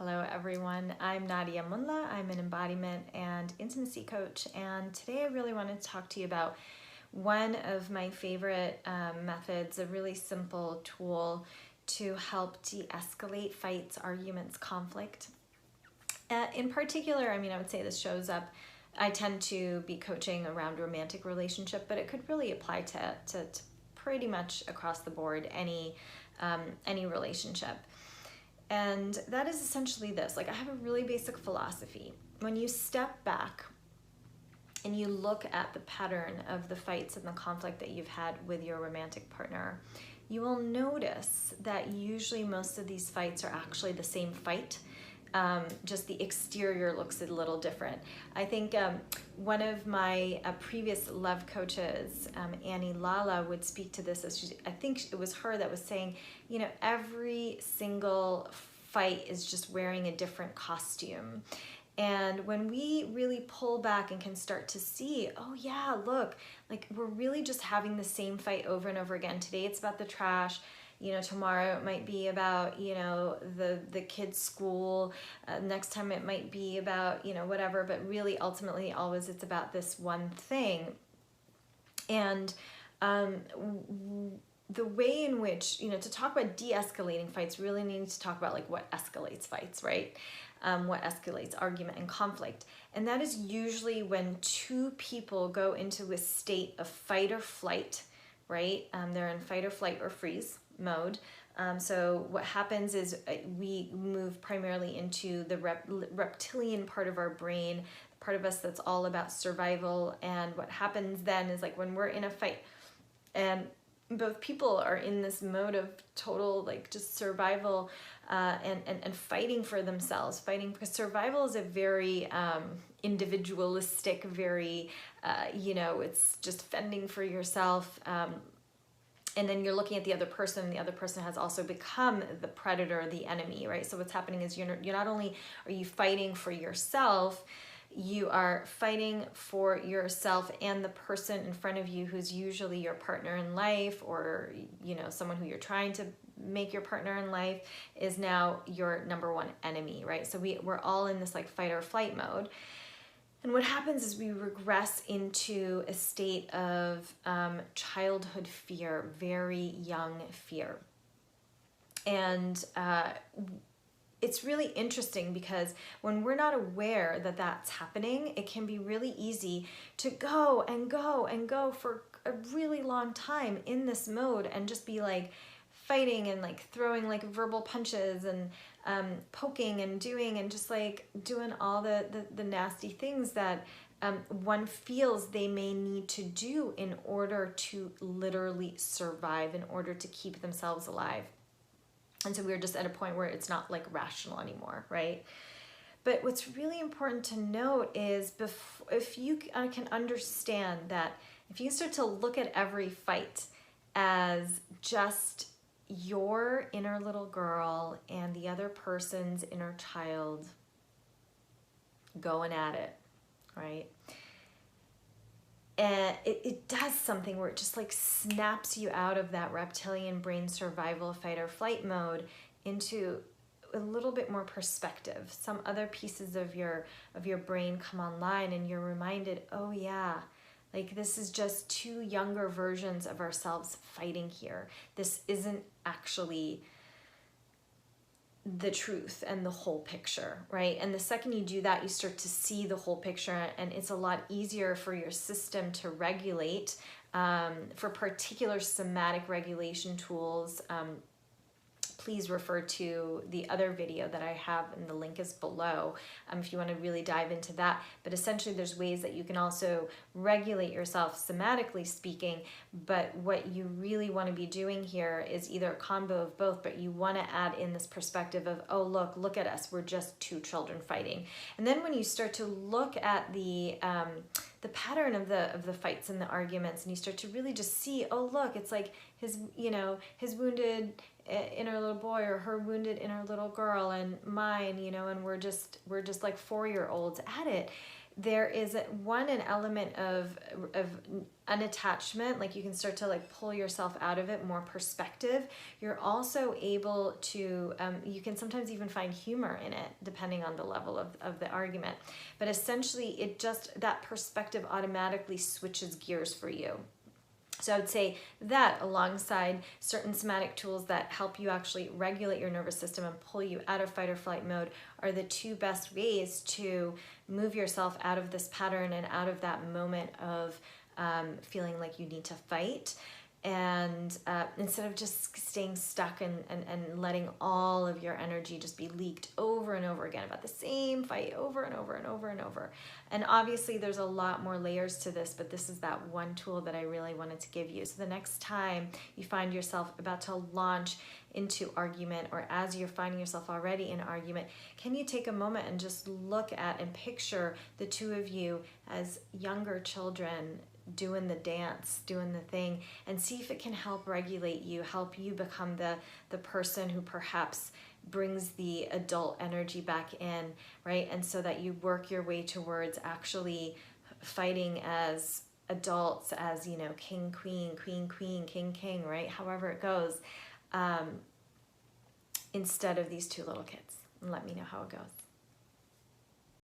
Hello everyone, I'm Nadia Munla. I'm an embodiment and intimacy coach, and today I really wanted to talk to you about one of my favorite methods, a really simple tool to help de-escalate fights, arguments, conflict. In particular, I would say this shows up, I tend to be coaching around romantic relationship, but it could really apply to pretty much across the board, any relationship. And that is essentially this. I have a really basic philosophy. When you step back and you look at the pattern of the fights and the conflict that you've had with your romantic partner, you will notice that usually most of these fights are actually the same fight. Just the exterior looks a little different. I think one of my previous love coaches, Annie Lala, would speak to this. I think it was her that was saying, every single fight is just wearing a different costume. And when we really pull back and can start to see, oh yeah, look, we're really just having the same fight over and over again. Today it's about the trash. Tomorrow it might be about, the kids' school. Next time it might be about, whatever. But really, ultimately, always it's about this one thing. And the way in which, to talk about de-escalating fights, really need to talk about what escalates fights, right? What escalates argument and conflict. And that is usually when two people go into a state of fight or flight, right? They're in fight or flight or freeze mode. So what happens is we move primarily into the reptilian part of our brain, part of us that's all about survival. And what happens then is when we're in a fight and both people are in this mode of total just survival and fighting for themselves, because survival is a very individualistic, very it's just fending for yourself. And then you're looking at the other person, and the other person has also become the predator, the enemy, right? So what's happening is you're not only are you fighting for yourself, you are fighting for yourself and the person in front of you who's usually your partner in life, or someone who you're trying to make your partner in life is now your number one enemy, right? So we're all in this fight or flight mode. And what happens is we regress into a state of childhood fear, very young fear. And it's really interesting because when we're not aware that that's happening, it can be really easy to go and go and go for a really long time in this mode and just be fighting and throwing verbal punches and poking and doing and just doing all the nasty things that one feels they may need to do in order to literally survive, in order to keep themselves alive. And so we're just at a point where it's not rational anymore, right? But what's really important to note is if you can understand that, if you start to look at every fight as just your inner little girl and the other person's inner child going at it, right? And it does something where it just snaps you out of that reptilian brain survival fight or flight mode into a little bit more perspective. Some other pieces of your brain come online and you're reminded, oh yeah, this is just two younger versions of ourselves fighting here. This isn't actually the truth and the whole picture, right? And the second you do that, you start to see the whole picture, and it's a lot easier for your system to regulate. For particular somatic regulation tools, please refer to the other video that I have, and the link is below if you want to really dive into that. But essentially there's ways that you can also regulate yourself somatically speaking, but what you really want to be doing here is either a combo of both, but you want to add in this perspective of, oh look at us, we're just two children fighting. And then when you start to look at the pattern of the fights and the arguments, and you start to really just see, oh look, it's his wounded inner little boy or her wounded inner little girl and mine, and we're just 4-year-olds at it. there is an element of unattachment, like you can start to like pull yourself out of it, more perspective. You're also able to, you can sometimes even find humor in it, depending on the level of the argument. But essentially, it just, that perspective automatically switches gears for you. So I would say that, alongside certain somatic tools that help you actually regulate your nervous system and pull you out of fight or flight mode, are the two best ways to move yourself out of this pattern and out of that moment of feeling like you need to fight. And instead of just staying stuck and letting all of your energy just be leaked over and over again about the same fight over and over and over and over. And obviously there's a lot more layers to this, but this is that one tool that I really wanted to give you. So the next time you find yourself about to launch into argument, or as you're finding yourself already in argument, can you take a moment and just look at and picture the two of you as younger children doing the dance, doing the thing, and see if it can help regulate you, help you become the person who perhaps brings the adult energy back in, right? And so that you work your way towards actually fighting as adults, as, you know, king, queen, queen, queen, king, king, right? However it goes, instead of these two little kids. And let me know how it goes.